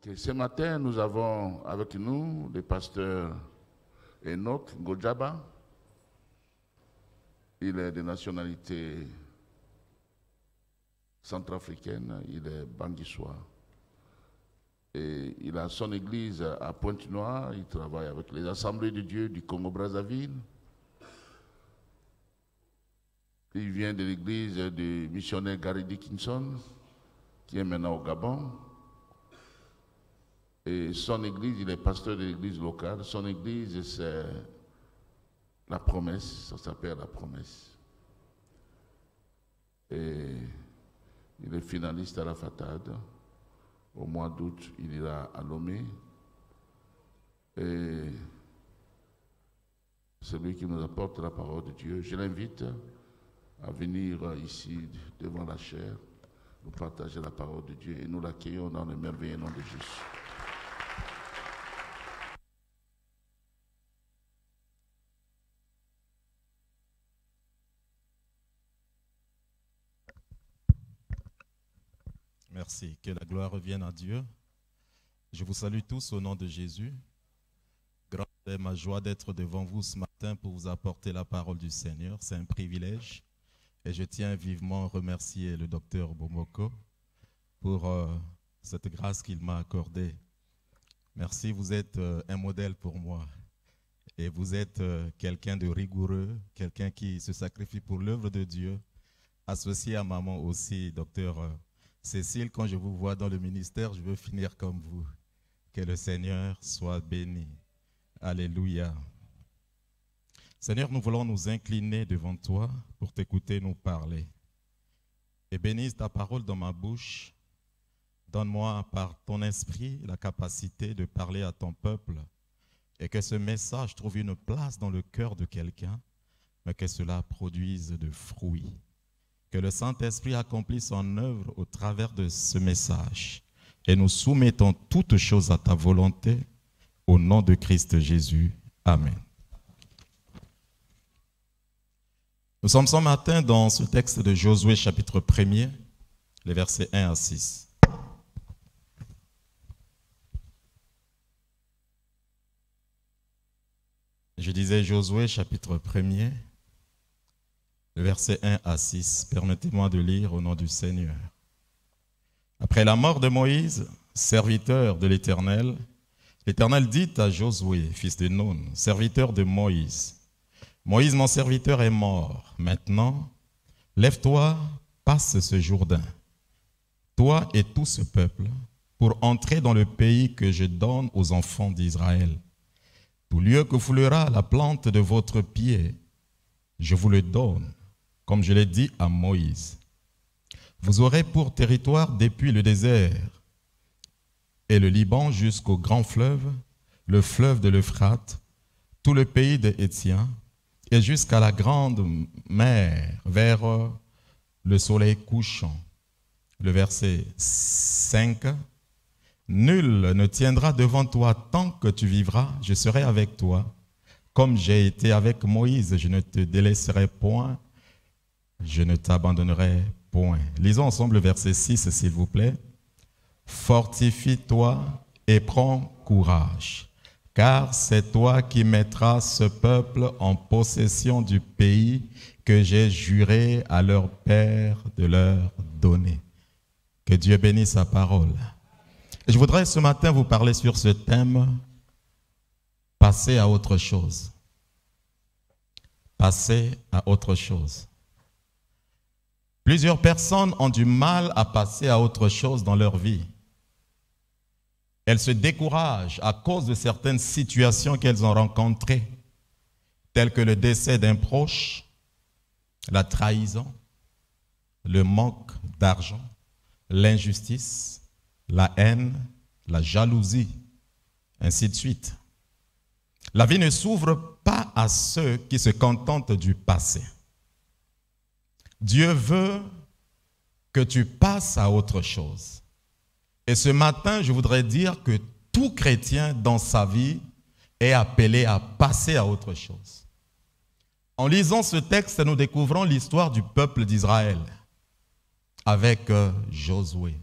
Ok, ce matin, nous avons avec nous le pasteur Enoch Ngodjaba. Il est de nationalité centrafricaine, il est banguissois. Et il a son église à Pointe-Noire, il travaille avec les Assemblées de Dieu du Congo-Brazzaville. Il vient de l'église du missionnaire Gary Dickinson, qui est maintenant au Gabon. Et son église, il est pasteur de l'église locale. Son église, c'est La Promesse, ça s'appelle La Promesse. Et il est finaliste à la FATAD. Au mois d'août, il ira à Lomé. Et c'est lui qui nous apporte la parole de Dieu. Je l'invite à venir ici devant la chaire, nous partager la parole de Dieu et nous l'accueillons dans le merveilleux nom de Jésus. Merci. Que la gloire revienne à Dieu. Je vous salue tous au nom de Jésus. Grande est ma joie d'être devant vous ce matin pour vous apporter la parole du Seigneur. C'est un privilège. Et je tiens vivement à remercier le docteur Bomoko pour cette grâce qu'il m'a accordée. Merci, vous êtes un modèle pour moi. Et vous êtes quelqu'un de rigoureux, quelqu'un qui se sacrifie pour l'œuvre de Dieu. Associé à maman aussi, docteur Cécile, quand je vous vois dans le ministère, je veux finir comme vous. Que le Seigneur soit béni. Alléluia. Seigneur, nous voulons nous incliner devant toi pour t'écouter nous parler. Et bénisse ta parole dans ma bouche. Donne-moi par ton esprit la capacité de parler à ton peuple et que ce message trouve une place dans le cœur de quelqu'un, mais que cela produise de fruits. Que le Saint-Esprit accomplisse son œuvre au travers de ce message. Et nous soumettons toutes choses à ta volonté, au nom de Christ Jésus. Amen. Nous sommes ce matin dans ce texte de Josué, chapitre 1er, les versets 1 à 6. Je disais Josué, chapitre 1er, le verset 1 à 6, permettez-moi de lire au nom du Seigneur. Après la mort de Moïse, serviteur de l'Éternel, l'Éternel dit à Josué, fils de Nun, serviteur de Moïse, Moïse, mon serviteur, est mort. Maintenant, lève-toi, passe ce Jourdain, toi et tout ce peuple, pour entrer dans le pays que je donne aux enfants d'Israël. Tout lieu que foulera la plante de votre pied, je vous le donne, comme je l'ai dit à Moïse. Vous aurez pour territoire depuis le désert et le Liban jusqu'au grand fleuve, le fleuve de l'Euphrate, tout le pays des Hétiens, et jusqu'à la grande mer, vers le soleil couchant. Le verset 5. Nul ne tiendra devant toi tant que tu vivras, je serai avec toi. Comme j'ai été avec Moïse, je ne te délaisserai point, je ne t'abandonnerai point. Lisons ensemble le verset 6, s'il vous plaît. Fortifie-toi et prends courage, car c'est toi qui mettras ce peuple en possession du pays que j'ai juré à leur père de leur donner. Que Dieu bénisse sa parole. Je voudrais ce matin vous parler sur ce thème, passer à autre chose. Passer à autre chose. Plusieurs personnes ont du mal à passer à autre chose dans leur vie. Elles se découragent à cause de certaines situations qu'elles ont rencontrées, telles que le décès d'un proche, la trahison, le manque d'argent, l'injustice, la haine, la jalousie, ainsi de suite. La vie ne s'ouvre pas à ceux qui se contentent du passé. Dieu veut que tu passes à autre chose. Et ce matin, je voudrais dire que tout chrétien dans sa vie est appelé à passer à autre chose. En lisant ce texte, nous découvrons l'histoire du peuple d'Israël avec Josué.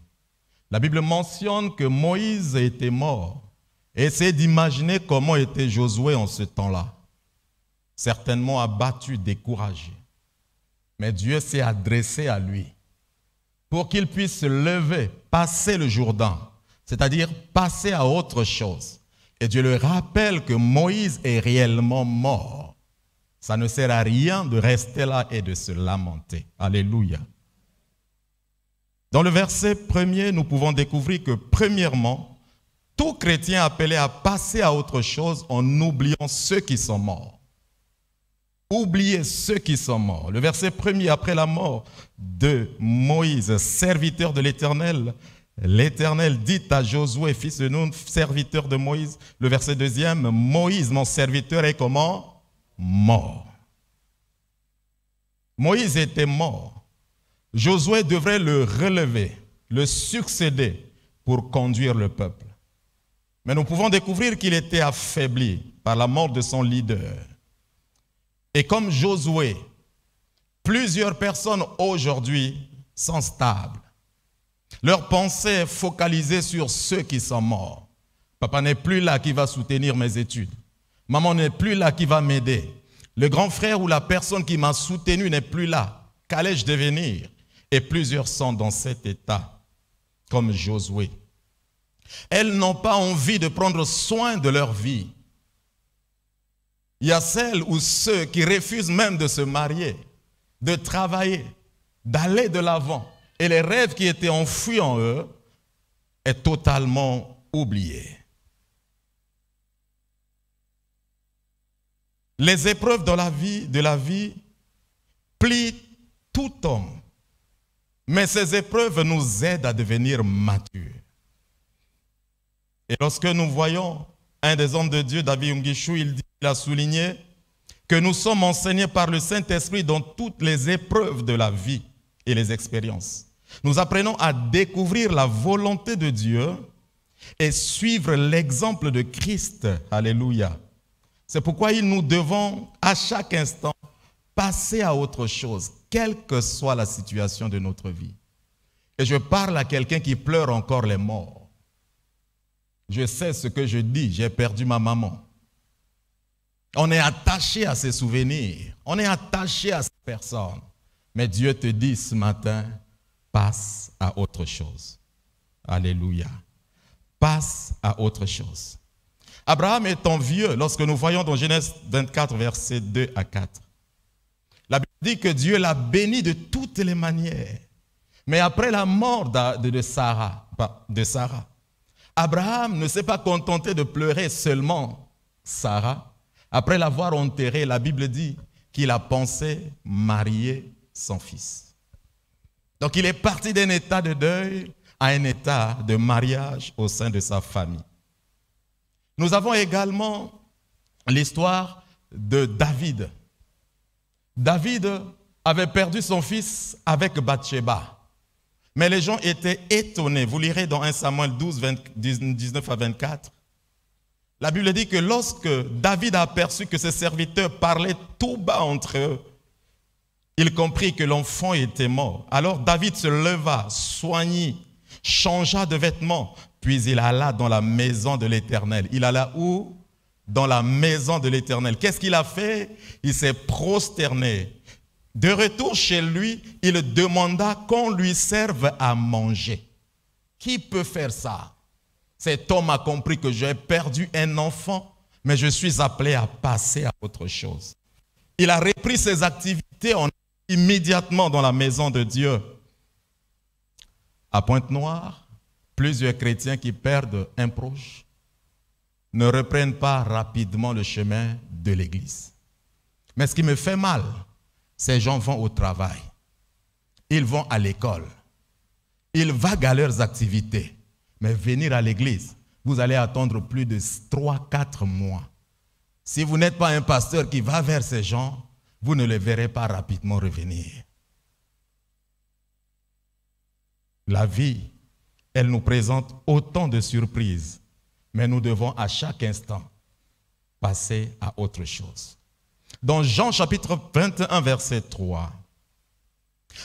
La Bible mentionne que Moïse était mort. Essayez d'imaginer comment était Josué en ce temps-là. Certainement abattu, découragé. Mais Dieu s'est adressé à lui pour qu'il puisse se lever, passer le Jourdain, c'est-à-dire passer à autre chose. Et Dieu le rappelle que Moïse est réellement mort. Ça ne sert à rien de rester là et de se lamenter. Alléluia. Dans le verset 1er, nous pouvons découvrir que premièrement, tout chrétien est appelé à passer à autre chose en oubliant ceux qui sont morts. Oubliez ceux qui sont morts. Le verset 1er, après la mort de Moïse, serviteur de l'Éternel, l'Éternel dit à Josué, fils de Nun, serviteur de Moïse. Le verset 2e, Moïse, mon serviteur, est comment? Mort. Moïse était mort. Josué devrait le relever, le succéder pour conduire le peuple. Mais nous pouvons découvrir qu'il était affaibli par la mort de son leader. Et comme Josué, plusieurs personnes aujourd'hui sont stables. Leur pensée est focalisée sur ceux qui sont morts. Papa n'est plus là qui va soutenir mes études. Maman n'est plus là qui va m'aider. Le grand frère ou la personne qui m'a soutenu n'est plus là. Qu'allais-je devenir? Et plusieurs sont dans cet état, comme Josué. Elles n'ont pas envie de prendre soin de leur vie. Il y a celles ou ceux qui refusent même de se marier, de travailler, d'aller de l'avant. Et les rêves qui étaient enfouis en eux est totalement oublié. Les épreuves de la vie plient tout homme. Mais ces épreuves nous aident à devenir matures. Et lorsque nous voyons un des hommes de Dieu, David Ungishu, il a souligné que nous sommes enseignés par le Saint-Esprit dans toutes les épreuves de la vie et les expériences. Nous apprenons à découvrir la volonté de Dieu et suivre l'exemple de Christ. Alléluia. C'est pourquoi nous devons à chaque instant passer à autre chose, quelle que soit la situation de notre vie. Et je parle à quelqu'un qui pleure encore les morts. Je sais ce que je dis, j'ai perdu ma maman. On est attaché à ces souvenirs, on est attaché à ces personnes. Mais Dieu te dit ce matin, passe à autre chose. Alléluia. Passe à autre chose. Abraham étant vieux, lorsque nous voyons dans Genèse 24, versets 2 à 4, la Bible dit que Dieu l'a béni de toutes les manières. Mais après la mort de Sarah, Abraham ne s'est pas contenté de pleurer seulement Sarah. Après l'avoir enterrée, la Bible dit qu'il a pensé marier son fils. Donc il est parti d'un état de deuil à un état de mariage au sein de sa famille. Nous avons également l'histoire de David. David avait perdu son fils avec Bathsheba. Mais les gens étaient étonnés. Vous lirez dans 1 Samuel 12, 19 à 24. La Bible dit que lorsque David a aperçu que ses serviteurs parlaient tout bas entre eux, il comprit que l'enfant était mort. Alors David se leva, soignit, changea de vêtements, puis il alla dans la maison de l'Éternel. Il alla où? Dans la maison de l'Éternel. Qu'est-ce qu'il a fait? Il s'est prosterné. De retour chez lui, il demanda qu'on lui serve à manger. Qui peut faire ça? Cet homme a compris que j'ai perdu un enfant, mais je suis appelé à passer à autre chose. Il a repris ses activités immédiatement dans la maison de Dieu. À Pointe-Noire, plusieurs chrétiens qui perdent un proche ne reprennent pas rapidement le chemin de l'église. Mais ce qui me fait mal, ces gens vont au travail, ils vont à l'école, ils vaguent à leurs activités. Mais venir à l'église, vous allez attendre plus de 3-4 mois. Si vous n'êtes pas un pasteur qui va vers ces gens, vous ne les verrez pas rapidement revenir. La vie, elle nous présente autant de surprises, mais nous devons à chaque instant passer à autre chose. Dans Jean chapitre 21, verset 3,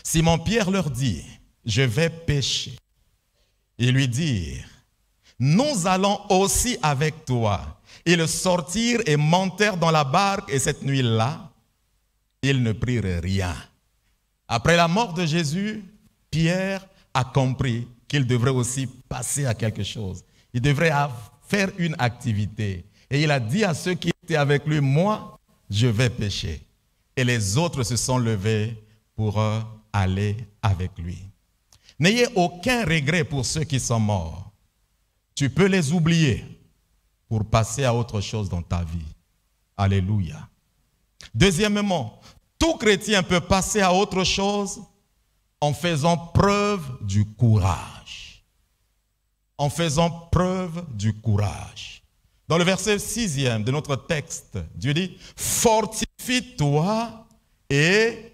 Simon-Pierre leur dit, « Je vais pêcher. » et lui dirent, nous allons aussi avec toi. Ils sortirent et montèrent dans la barque, et cette nuit-là, ils ne prirent rien. Après la mort de Jésus, Pierre a compris qu'il devrait aussi passer à quelque chose. Il devrait faire une activité. Et il a dit à ceux qui étaient avec lui, moi, je vais pêcher. Et les autres se sont levés pour aller avec lui. N'ayez aucun regret pour ceux qui sont morts. Tu peux les oublier pour passer à autre chose dans ta vie. Alléluia. Deuxièmement, tout chrétien peut passer à autre chose en faisant preuve du courage. En faisant preuve du courage. Dans le verset 6e de notre texte, Dieu dit, fortifie-toi et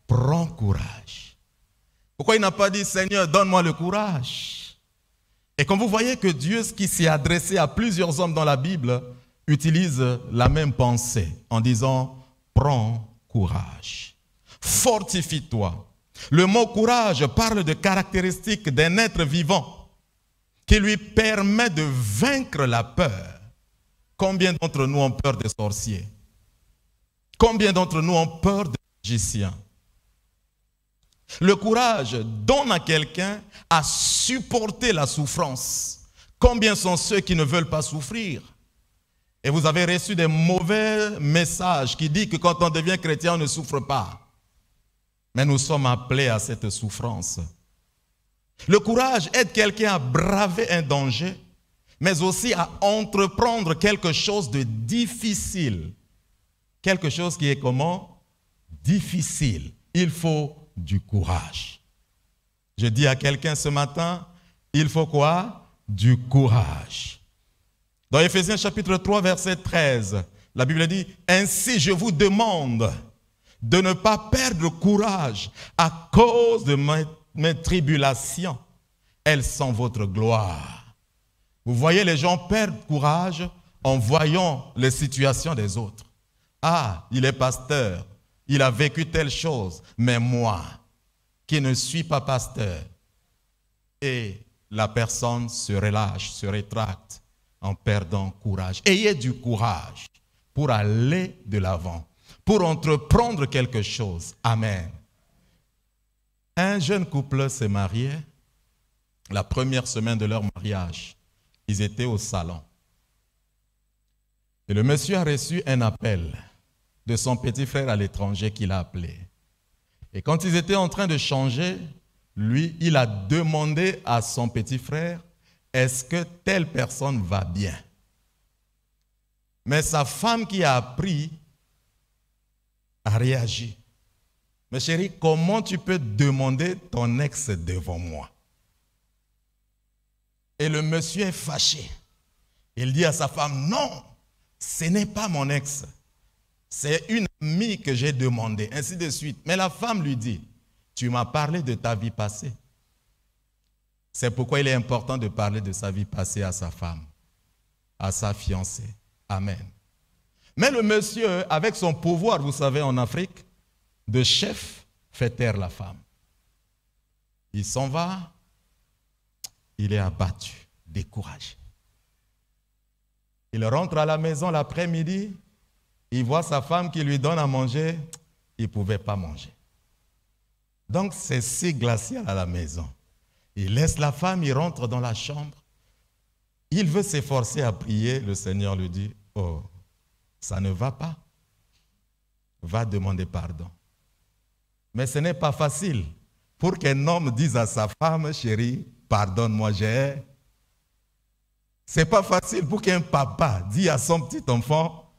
prends courage. Pourquoi il n'a pas dit, Seigneur, donne-moi le courage? Et comme vous voyez que Dieu, qui s'est adressé à plusieurs hommes dans la Bible, utilise la même pensée en disant, prends courage. Fortifie-toi. Le mot courage parle de caractéristiques d'un être vivant qui lui permet de vaincre la peur. Combien d'entre nous ont peur des sorciers? Combien d'entre nous ont peur des magiciens? Le courage donne à quelqu'un à supporter la souffrance. Combien sont ceux qui ne veulent pas souffrir? Et vous avez reçu des mauvais messages qui disent que quand on devient chrétien, on ne souffre pas. Mais nous sommes appelés à cette souffrance. Le courage aide quelqu'un à braver un danger, mais aussi à entreprendre quelque chose de difficile. Quelque chose qui est comment? Difficile. Il faut du courage. Je dis à quelqu'un ce matin, il faut quoi? Du courage. Dans Éphésiens chapitre 3, verset 13, la Bible dit, « Ainsi je vous demande de ne pas perdre courage à cause de mes tribulations. Elles sont votre gloire. » Vous voyez, les gens perdent courage en voyant les situations des autres. Ah, il est pasteur, il a vécu telle chose, mais moi, qui ne suis pas pasteur, et la personne se relâche, se rétracte en perdant courage. Ayez du courage pour aller de l'avant, pour entreprendre quelque chose. Amen. Un jeune couple s'est marié. La première semaine de leur mariage, ils étaient au salon. Et le monsieur a reçu un appel de son petit frère à l'étranger qui l'a appelé. Et quand ils étaient en train de changer, lui, il a demandé à son petit frère, est-ce que telle personne va bien? Mais sa femme qui a appris a réagi. Mais chérie, comment tu peux demander ton ex devant moi? Et le monsieur est fâché. Il dit à sa femme, non, ce n'est pas mon ex. C'est une amie que j'ai demandé, ainsi de suite. Mais la femme lui dit, tu m'as parlé de ta vie passée. C'est pourquoi il est important de parler de sa vie passée à sa femme, à sa fiancée. Amen. Mais le monsieur, avec son pouvoir, vous savez, en Afrique, de chef, fait taire la femme. Il s'en va, il est abattu, découragé. Il rentre à la maison l'après-midi, il voit sa femme qui lui donne à manger, il ne pouvait pas manger. Donc c'est si glacial à la maison. Il laisse la femme, il rentre dans la chambre. Il veut s'efforcer à prier, le Seigneur lui dit, oh, ça ne va pas. Va demander pardon. Mais ce n'est pas facile pour qu'un homme dise à sa femme, chérie, pardonne-moi, c'est pas facile pour qu'un papa dise à son petit enfant,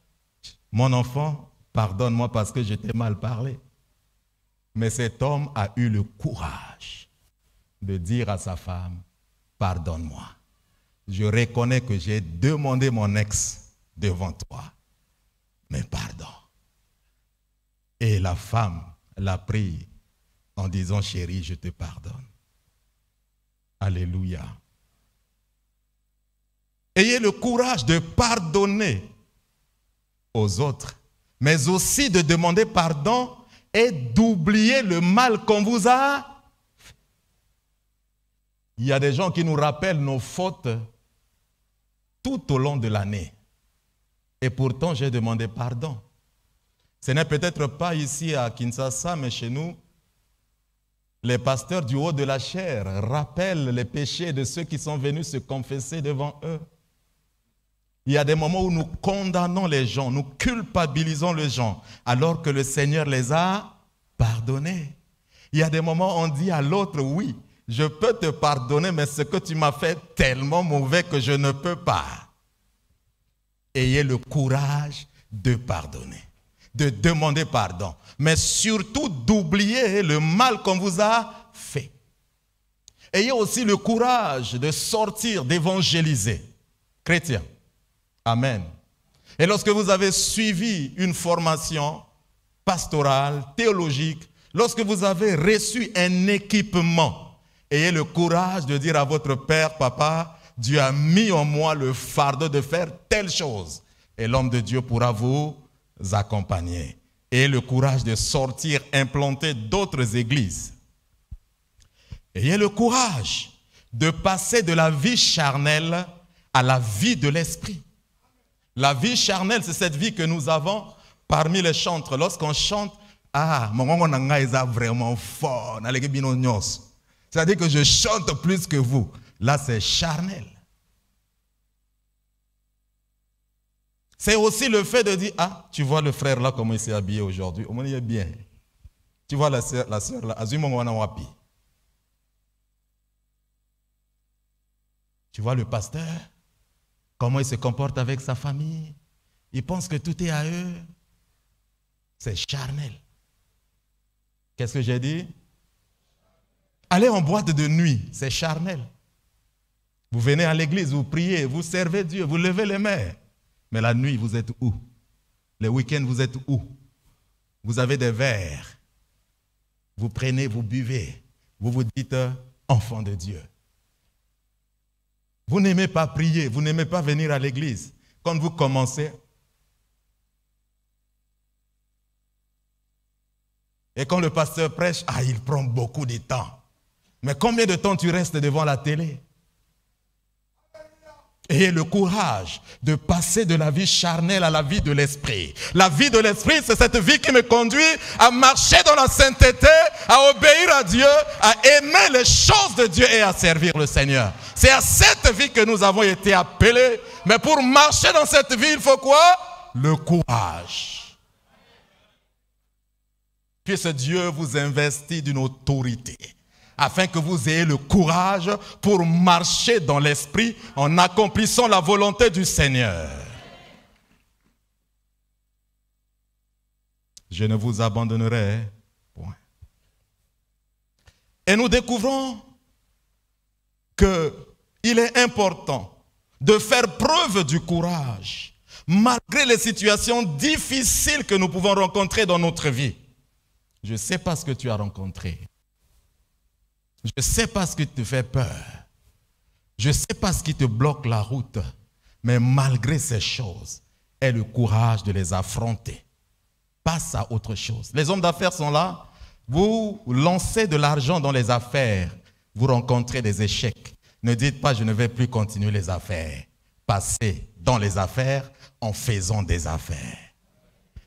mon enfant, pardonne-moi parce que je t'ai mal parlé. Mais cet homme a eu le courage de dire à sa femme, pardonne-moi. Je reconnais que j'ai demandé mon ex devant toi, mais pardon. Et la femme l'a pris en disant, chérie, je te pardonne. Alléluia. Ayez le courage de pardonner aux autres, mais aussi de demander pardon – et d'oublier le mal qu'on vous a fait. Il y a des gens qui nous rappellent nos fautes tout au long de l'année. Et pourtant, j'ai demandé pardon. Ce n'est peut-être pas ici à Kinshasa, mais chez nous, les pasteurs du haut de la chair rappellent les péchés de ceux qui sont venus se confesser devant eux. Il y a des moments où nous condamnons les gens, nous culpabilisons les gens, alors que le Seigneur les a pardonnés. Il y a des moments où on dit à l'autre, oui, je peux te pardonner, mais ce que tu m'as fait tellement mauvais que je ne peux pas. Ayez le courage de pardonner, de demander pardon, mais surtout d'oublier le mal qu'on vous a fait. Ayez aussi le courage de sortir, d'évangéliser. Chrétiens. Amen. Et lorsque vous avez suivi une formation pastorale, théologique, lorsque vous avez reçu un équipement, ayez le courage de dire à votre père, papa, Dieu a mis en moi le fardeau de faire telle chose. Et l'homme de Dieu pourra vous accompagner. Ayez le courage de sortir, implanter d'autres églises. Ayez le courage de passer de la vie charnelle à la vie de l'esprit. La vie charnelle, c'est cette vie que nous avons parmi les chantres. Lorsqu'on chante, ah, mon ngonga est vraiment fort. C'est-à-dire que je chante plus que vous. Là, c'est charnel. C'est aussi le fait de dire, ah, tu vois le frère là, comment il s'est habillé aujourd'hui. Il est bien. Tu vois la sœur là, tu vois le pasteur, comment il se comporte avec sa famille. Il pense que tout est à eux. C'est charnel. Qu'est-ce que j'ai dit? Aller en boîte de nuit, c'est charnel. Vous venez à l'église, vous priez, vous servez Dieu, vous levez les mains. Mais la nuit, vous êtes où? Les week-ends, vous êtes où? Vous avez des verres. Vous prenez, vous buvez. Vous vous dites enfant de Dieu. Vous n'aimez pas prier, vous n'aimez pas venir à l'église. Quand vous commencez, et quand le pasteur prêche, ah, il prend beaucoup de temps. Mais combien de temps tu restes devant la télé? Ayez le courage de passer de la vie charnelle à la vie de l'esprit. La vie de l'esprit, c'est cette vie qui me conduit à marcher dans la sainteté, à obéir à Dieu, à aimer les choses de Dieu et à servir le Seigneur. C'est à cette vie que nous avons été appelés. Mais pour marcher dans cette vie, il faut quoi? Le courage. Puisse Dieu vous investir d'une autorité, afin que vous ayez le courage pour marcher dans l'esprit en accomplissant la volonté du Seigneur. Je ne vous abandonnerai point. Et nous découvrons qu'il est important de faire preuve du courage, malgré les situations difficiles que nous pouvons rencontrer dans notre vie. Je ne sais pas ce que tu as rencontré. Je ne sais pas ce qui te fait peur. Je ne sais pas ce qui te bloque la route. Mais malgré ces choses, aie le courage de les affronter. Passe à autre chose. Les hommes d'affaires sont là. Vous lancez de l'argent dans les affaires. Vous rencontrez des échecs. Ne dites pas, je ne vais plus continuer les affaires. Passez dans les affaires en faisant des affaires.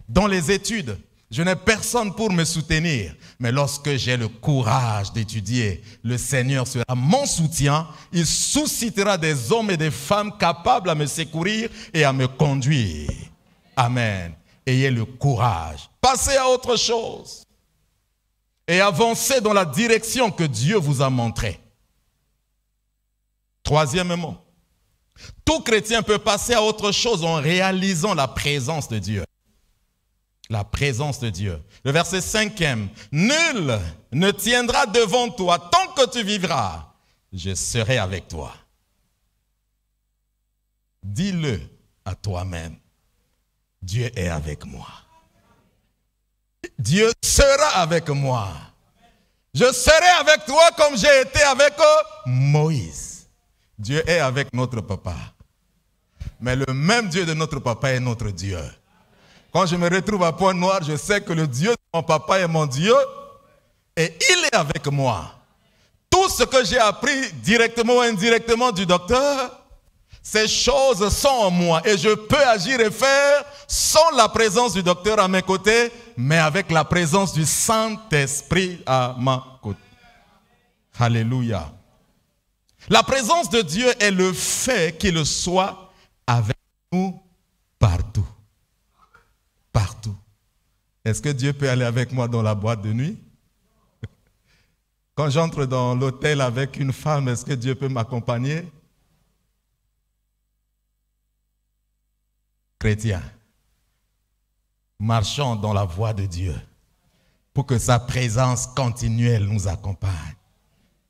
Dans les études, je n'ai personne pour me soutenir, mais lorsque j'ai le courage d'étudier, le Seigneur sera mon soutien. Il suscitera des hommes et des femmes capables à me secourir et à me conduire. Amen. Ayez le courage. Passez à autre chose. Et avancez dans la direction que Dieu vous a montrée. Troisièmement, tout chrétien peut passer à autre chose en réalisant la présence de Dieu. La présence de Dieu. Le verset 5e. Nul ne tiendra devant toi tant que tu vivras. Je serai avec toi. Dis-le à toi-même. Dieu est avec moi. Dieu sera avec moi. Je serai avec toi comme j'ai été avec Moïse. Dieu est avec notre papa. Mais le même Dieu de notre papa est notre Dieu. Quand je me retrouve à Pointe-Noire, je sais que le Dieu de mon papa est mon Dieu et il est avec moi. Tout tout ce que j'ai appris directement ou indirectement du docteur, ces choses sont en moi et je peux agir et faire sans la présence du docteur à mes côtés, mais avec la présence du Saint-Esprit à ma côté. Alléluia. La présence de Dieu est le fait qu'il soit avec nous partout. Partout. Est-ce que Dieu peut aller avec moi dans la boîte de nuit? Quand j'entre dans l'hôtel avec une femme, est-ce que Dieu peut m'accompagner? Chrétiens, marchons dans la voie de Dieu pour que sa présence continuelle nous accompagne.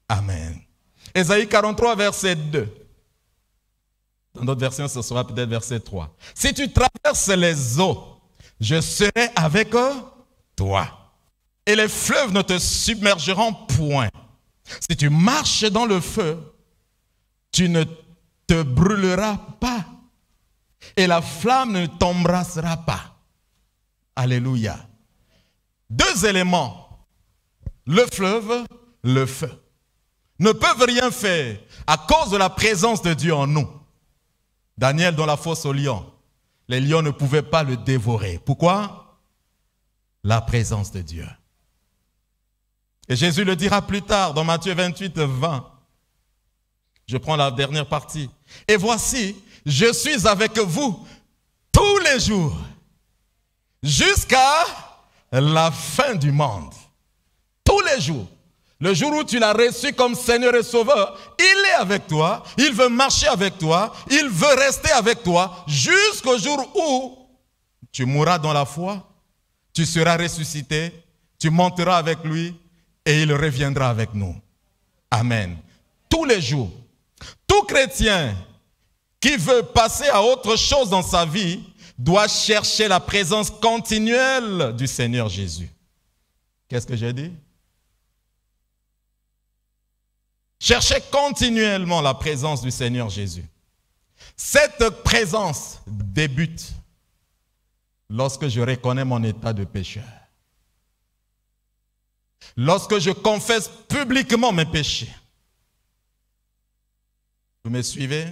Amen. Ésaïe 43, verset 2. Dans d'autres versions, ce sera peut-être verset 3. Si tu traverses les eaux, je serai avec toi. Et les fleuves ne te submergeront point. Si tu marches dans le feu, tu ne te brûleras pas. Et la flamme ne t'embrassera pas. Alléluia. Deux éléments, le fleuve, le feu, ne peuvent rien faire à cause de la présence de Dieu en nous. Daniel dans la fosse aux lions, les lions ne pouvaient pas le dévorer. Pourquoi? La présence de Dieu. Et Jésus le dira plus tard dans Matthieu 28, 20. Je prends la dernière partie. Et voici, je suis avec vous tous les jours, jusqu'à la fin du monde. Tous les jours. Le jour où tu l'as reçu comme Seigneur et Sauveur, il est avec toi, il veut marcher avec toi, il veut rester avec toi, jusqu'au jour où tu mourras dans la foi, tu seras ressuscité, tu monteras avec lui et il reviendra avec nous. Amen. Tous les jours. Tout chrétien qui veut passer à autre chose dans sa vie doit chercher la présence continuelle du Seigneur Jésus. Qu'est-ce que j'ai dit? Cherchez continuellement la présence du Seigneur Jésus. Cette présence débute lorsque je reconnais mon état de pécheur. Lorsque je confesse publiquement mes péchés. Vous me suivez?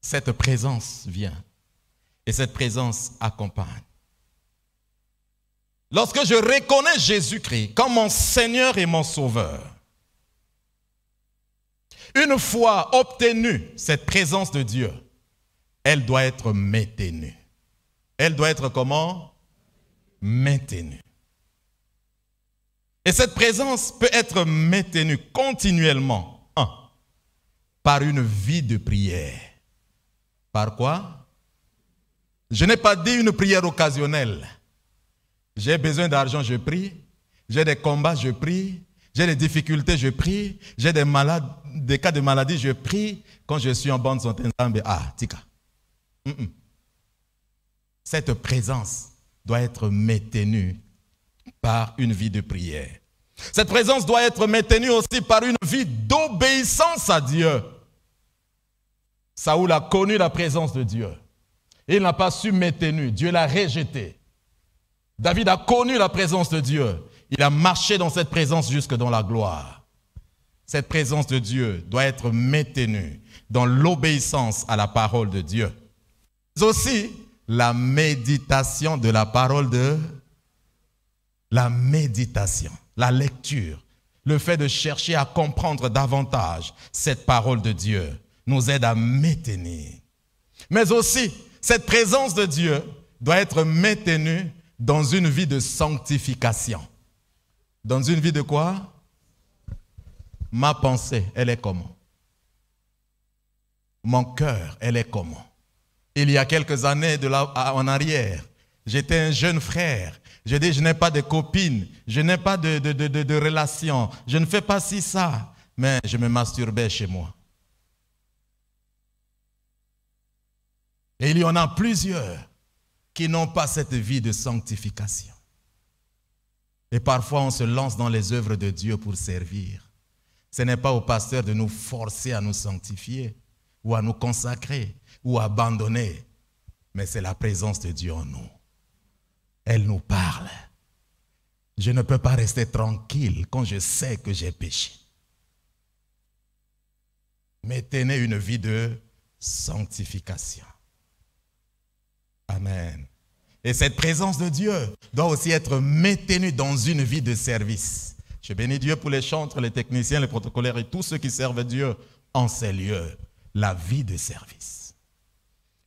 Cette présence vient et cette présence accompagne. Lorsque je reconnais Jésus-Christ comme mon Seigneur et mon Sauveur, une fois obtenue cette présence de Dieu, elle doit être maintenue. Elle doit être comment? Maintenue. Et cette présence peut être maintenue continuellement. Par une vie de prière. Par quoi? Je n'ai pas dit une prière occasionnelle. J'ai besoin d'argent, je prie. J'ai des combats, je prie. J'ai des difficultés, je prie. J'ai des cas de maladie, je prie. Quand je suis en bonne santé, tika. Cette présence doit être maintenue par une vie de prière. Cette présence doit être maintenue aussi par une vie d'obéissance à Dieu. Saoul a connu la présence de Dieu. Il n'a pas su maintenir. Dieu l'a rejeté. David a connu la présence de Dieu. Il a marché dans cette présence jusque dans la gloire. Cette présence de Dieu doit être maintenue dans l'obéissance à la parole de Dieu. Mais aussi la méditation de la parole de... La méditation, la lecture, le fait de chercher à comprendre davantage cette parole de Dieu nous aide à maintenir. Mais aussi, cette présence de Dieu doit être maintenue dans une vie de sanctification. Dans une vie de quoi? Ma pensée, elle est comment? Mon cœur, elle est comment? Il y a quelques années en arrière, j'étais un jeune frère. Je dis, je n'ai pas de copine, je n'ai pas de relation, je ne fais pas ci, ça. Mais je me masturbais chez moi. Et il y en a plusieurs qui n'ont pas cette vie de sanctification. Et parfois, on se lance dans les œuvres de Dieu pour servir. Ce n'est pas au pasteur de nous forcer à nous sanctifier ou à nous consacrer ou à abandonner. Mais c'est la présence de Dieu en nous. Elle nous parle. Je ne peux pas rester tranquille quand je sais que j'ai péché. mais tenez une vie de sanctification. Amen. Et cette présence de Dieu doit aussi être maintenue dans une vie de service. Je bénis Dieu pour les chantres, les techniciens, les protocolaires et tous ceux qui servent Dieu en ces lieux. La vie de service.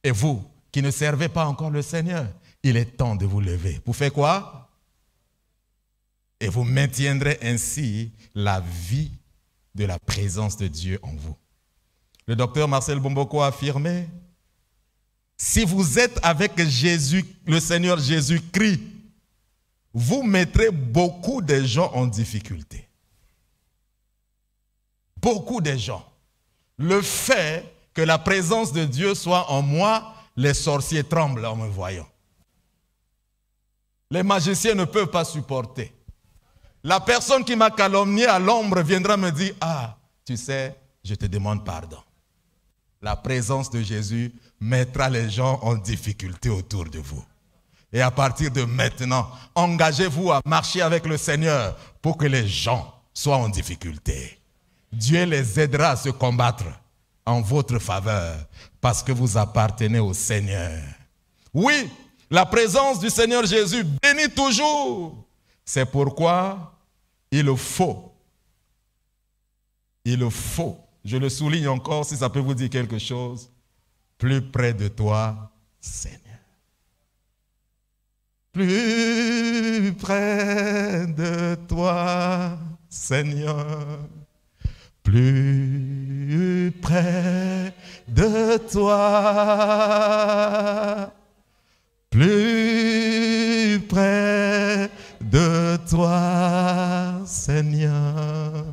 Et vous, qui ne servez pas encore le Seigneur, il est temps de vous lever. Pour faire quoi? Et vous maintiendrez ainsi la vie de la présence de Dieu en vous. Le docteur Marcel Bomboko a affirmé, si vous êtes avec Jésus, le Seigneur Jésus-Christ, vous mettrez beaucoup de gens en difficulté. Beaucoup de gens. Le fait que la présence de Dieu soit en moi, les sorciers tremblent en me voyant. Les magiciens ne peuvent pas supporter. La personne qui m'a calomnié à l'ombre viendra me dire, ah, tu sais, je te demande pardon. La présence de Jésus mettra les gens en difficulté autour de vous. Et à partir de maintenant, engagez-vous à marcher avec le Seigneur pour que les gens soient en difficulté. Dieu les aidera à se combattre en votre faveur parce que vous appartenez au Seigneur. Oui, la présence du Seigneur Jésus bénit toujours. C'est pourquoi il faut, je le souligne encore si ça peut vous dire quelque chose, plus près de toi, Seigneur. Plus près de toi, Seigneur. Plus près de toi. Plus près de toi, Seigneur.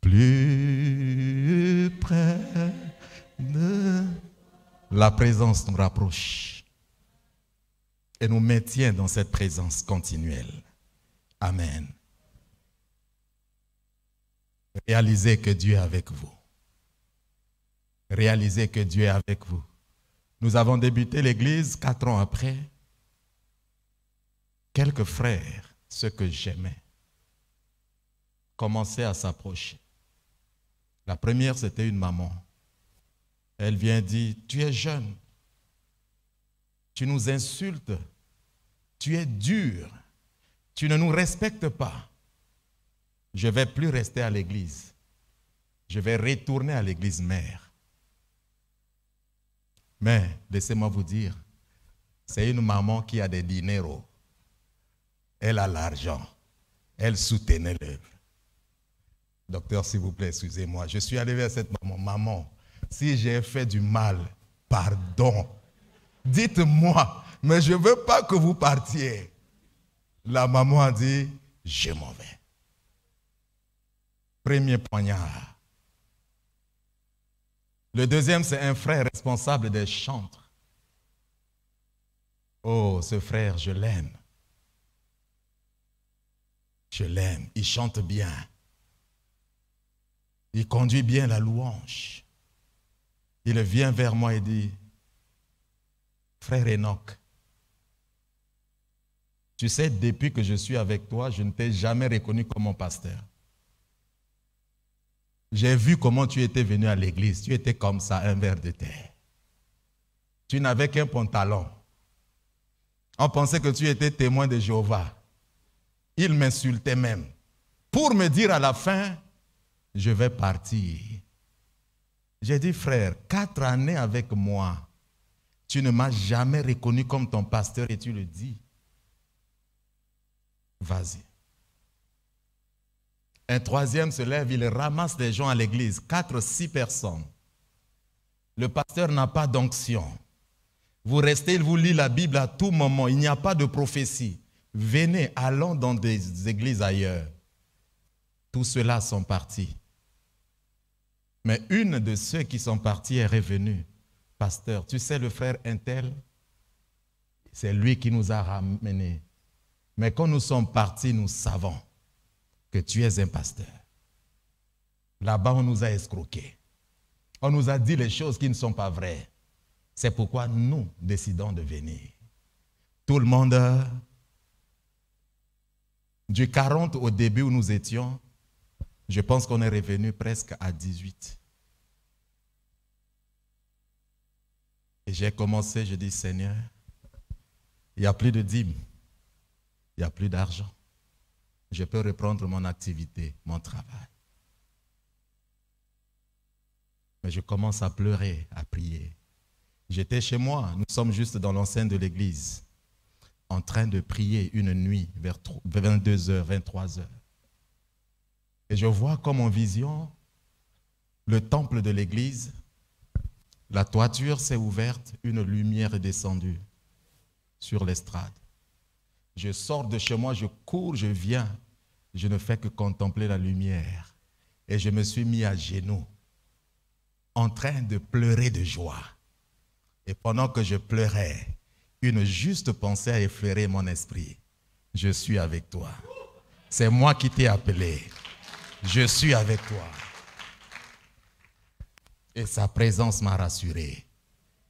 Plus près de... La présence nous rapproche et nous maintient dans cette présence continuelle. Amen. Réalisez que Dieu est avec vous. Réalisez que Dieu est avec vous. Nous avons débuté l'église 4 ans après. Quelques frères, ceux que j'aimais, commençaient à s'approcher. La première, c'était une maman. Elle vient dire, tu es jeune, tu nous insultes, tu es dur, tu ne nous respectes pas. Je ne vais plus rester à l'église. Je vais retourner à l'église mère. Mais, laissez-moi vous dire, c'est une maman qui a des dineros. Elle a l'argent. Elle soutenait l'œuvre. Docteur, s'il vous plaît, excusez-moi. Je suis allé vers cette maman. Maman, si j'ai fait du mal, pardon. Dites-moi, mais je ne veux pas que vous partiez. La maman a dit, je m'en vais. Premier poignard. Le deuxième, c'est un frère responsable des chantres. Oh, ce frère, je l'aime. Je l'aime. Il chante bien. Il conduit bien la louange. Il vient vers moi et dit, frère Enoch, tu sais, depuis que je suis avec toi, je ne t'ai jamais reconnu comme mon pasteur. J'ai vu comment tu étais venu à l'église. Tu étais comme ça, un ver de terre. Tu n'avais qu'un pantalon. On pensait que tu étais témoin de Jéhovah. Il m'insultait même. Pour me dire à la fin, je vais partir. J'ai dit, frère, 4 années avec moi, tu ne m'as jamais reconnu comme ton pasteur et tu le dis. Vas-y. Un troisième se lève, il ramasse des gens à l'église, 4, 6 personnes. Le pasteur n'a pas d'onction. Vous restez, il vous lit la Bible à tout moment, il n'y a pas de prophétie. Venez, allons dans des églises ailleurs. Tous ceux-là sont partis. Mais une de ceux qui sont partis est revenue. Pasteur, tu sais le frère Intel, c'est lui qui nous a ramenés. Mais quand nous sommes partis, nous savons que tu es un pasteur. Là-bas, on nous a escroqués. On nous a dit les choses qui ne sont pas vraies. C'est pourquoi nous décidons de venir. Tout le monde, du 40 au début où nous étions, je pense qu'on est revenu presque à 18. Et j'ai commencé, je dis, Seigneur, il n'y a plus de dîmes, il n'y a plus d'argent. Je peux reprendre mon activité, mon travail. Mais je commence à pleurer, à prier. J'étais chez moi, nous sommes juste dans l'enceinte de l'église, en train de prier une nuit vers 22h, 23h. Et je vois comme en vision le temple de l'église, la toiture s'est ouverte, une lumière est descendue sur l'estrade. Je sors de chez moi, je cours, je viens, je ne fais que contempler la lumière. Et je me suis mis à genoux, en train de pleurer de joie. Et pendant que je pleurais, une juste pensée a effleuré mon esprit. Je suis avec toi. C'est moi qui t'ai appelé. Je suis avec toi. Et sa présence m'a rassuré,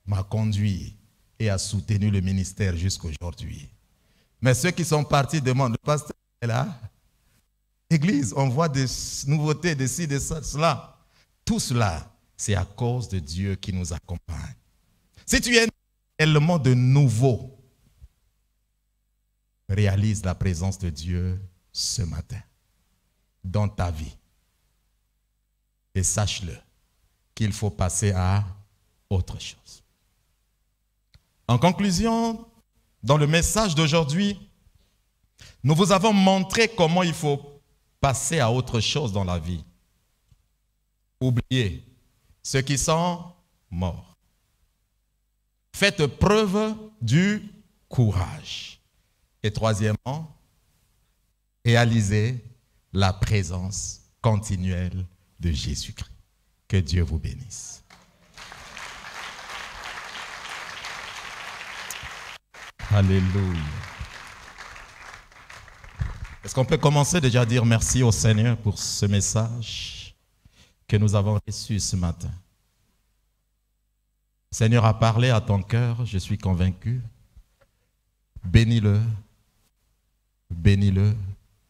m'a conduit et a soutenu le ministère jusqu'aujourd'hui. Mais ceux qui sont partis demandent, le pasteur est là. Église, on voit des nouveautés, des ci, des ça, cela. Tout cela, c'est à cause de Dieu qui nous accompagne. Si tu es tellement de nouveau, réalise la présence de Dieu ce matin dans ta vie. Et sache-le, qu'il faut passer à autre chose. En conclusion, dans le message d'aujourd'hui, nous vous avons montré comment il faut passer à autre chose dans la vie. Oubliez ceux qui sont morts. Faites preuve du courage. Et troisièmement, réalisez la présence continuelle de Jésus-Christ. Que Dieu vous bénisse. Alléluia. Est-ce qu'on peut commencer déjà à dire merci au Seigneur pour ce message que nous avons reçu ce matin? Le Seigneur a parlé à ton cœur, je suis convaincu. Bénis-le, bénis-le,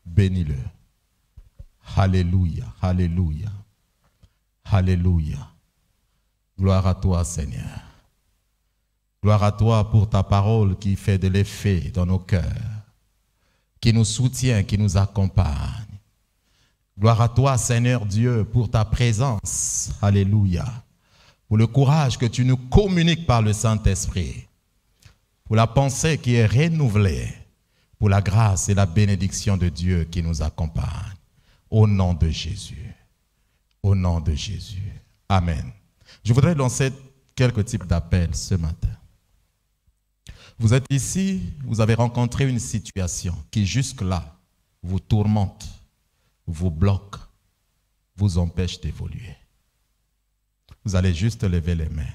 bénis-le. Alléluia, alléluia, alléluia. Gloire à toi, Seigneur. Gloire à toi pour ta parole qui fait de l'effet dans nos cœurs, qui nous soutient, qui nous accompagne. Gloire à toi, Seigneur Dieu, pour ta présence. Alléluia. Pour le courage que tu nous communiques par le Saint-Esprit. Pour la pensée qui est renouvelée. Pour la grâce et la bénédiction de Dieu qui nous accompagne. Au nom de Jésus. Au nom de Jésus. Amen. Je voudrais lancer quelques types d'appels ce matin. Vous êtes ici, vous avez rencontré une situation qui jusque-là vous tourmente, vous bloque, vous empêche d'évoluer. Vous allez juste lever les mains.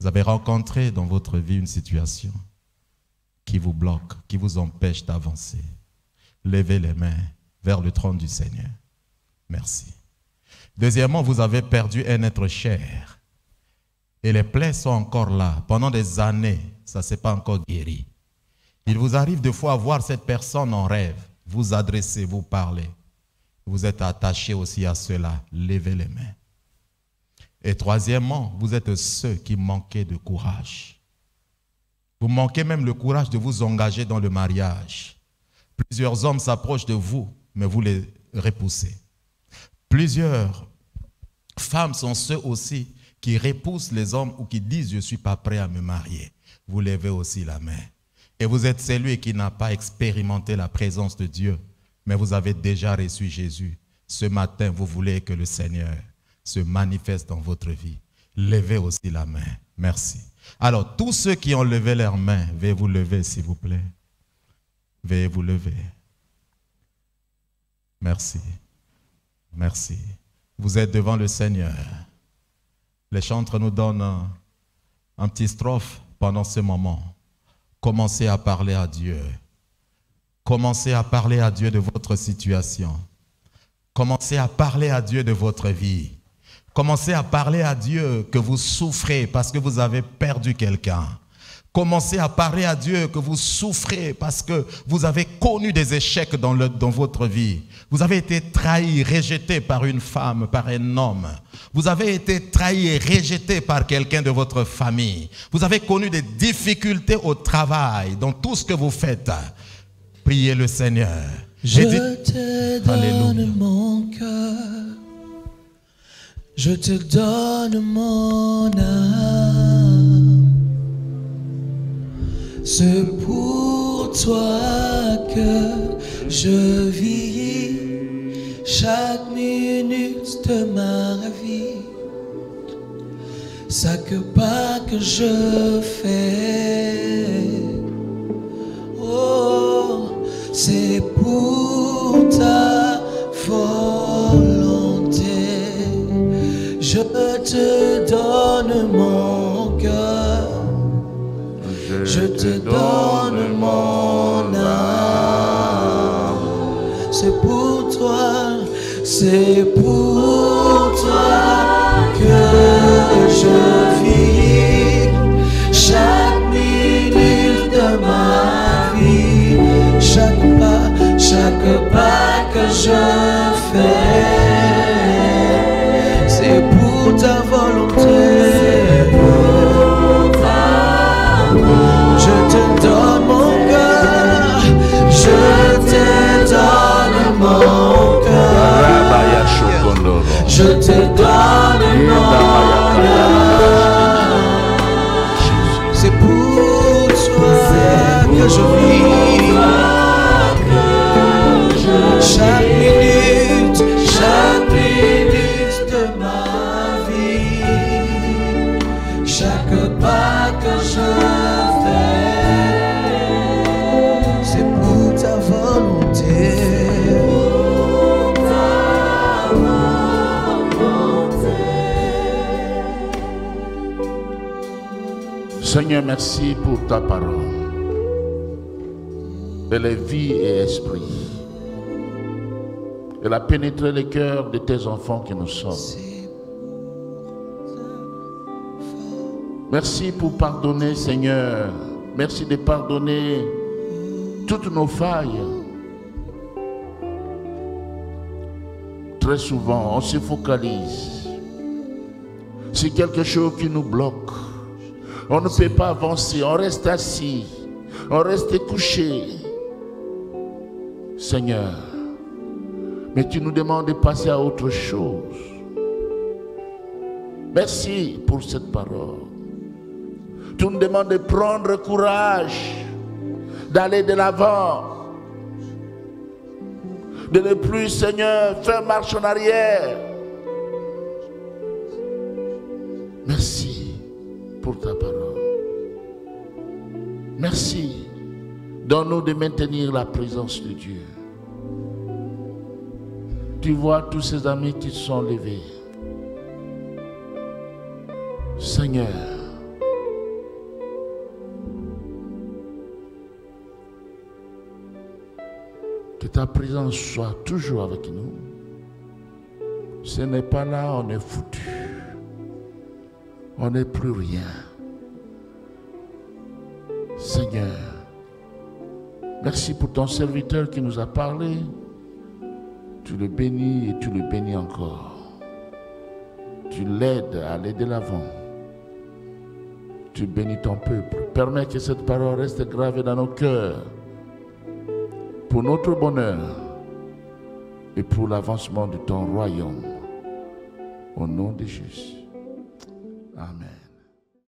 Vous avez rencontré dans votre vie une situation qui vous bloque, qui vous empêche d'avancer. Levez les mains vers le trône du Seigneur. Merci. Deuxièmement, vous avez perdu un être cher. Et les plaies sont encore là. Pendant des années, ça ne s'est pas encore guéri. Il vous arrive de fois à voir cette personne en rêve, vous adresser, vous parler. Vous êtes attaché aussi à cela. Levez les mains. Et troisièmement, vous êtes ceux qui manquaient de courage. Vous manquez même le courage de vous engager dans le mariage. Plusieurs hommes s'approchent de vous, mais vous les repoussez. Plusieurs femmes sont ceux aussi qui repoussent les hommes ou qui disent « je ne suis pas prêt à me marier ». Vous levez aussi la main. Et vous êtes celui qui n'a pas expérimenté la présence de Dieu, mais vous avez déjà reçu Jésus. Ce matin, vous voulez que le Seigneur se manifeste dans votre vie. Levez aussi la main. Merci. Alors, tous ceux qui ont levé leurs mains, veuillez vous lever, s'il vous plaît. Veuillez vous lever. Merci. Merci. Vous êtes devant le Seigneur. Les chantres nous donnent un petit strophe pendant ce moment. Commencez à parler à Dieu. Commencez à parler à Dieu de votre situation. Commencez à parler à Dieu de votre vie. Commencez à parler à Dieu que vous souffrez parce que vous avez perdu quelqu'un. Commencez à parler à Dieu que vous souffrez parce que vous avez connu des échecs dans votre vie. Vous avez été trahi, rejeté par une femme, par un homme. Vous avez été trahi et rejeté par quelqu'un de votre famille. Vous avez connu des difficultés au travail, dans tout ce que vous faites. Priez le Seigneur. Je te donne mon cœur. Je te donne mon âme. C'est pour toi que je vis chaque minute de ma vie. Chaque pas que je fais, oh, c'est pour ta volonté. Je te donne mon cœur. Je te donne mon âme. C'est pour toi que je vis chaque minute de ma vie. Chaque pas que je fais, c'est pour ta volonté. Je te donne mon cœur, je te donne mon cœur, je te donne mon âme. C'est pour toi que je vis chaque minute de ma vie, chaque pas que je Seigneur, merci pour ta parole. Elle est vie et esprit. Elle a pénétré les cœurs de tes enfants que nous sommes. Merci pour pardonner, Seigneur. Merci de pardonner toutes nos failles. Très souvent, on se focalise sur quelque chose qui nous bloque. On ne peut pas avancer, on reste assis, on reste couché. Seigneur, mais tu nous demandes de passer à autre chose. Merci pour cette parole. Tu nous demandes de prendre courage, d'aller de l'avant, de ne plus, Seigneur, faire marche en arrière. Merci pour ta parole. Merci. Donne-nous de maintenir la présence de Dieu. Tu vois tous ces amis qui sont levés. Seigneur, que ta présence soit toujours avec nous. Ce n'est pas là, on est foutu. On n'est plus rien. Seigneur, merci pour ton serviteur qui nous a parlé. Tu le bénis et tu le bénis encore. Tu l'aides à aller de l'avant. Tu bénis ton peuple. Permets que cette parole reste gravée dans nos cœurs pour notre bonheur et pour l'avancement de ton royaume. Au nom de Jésus.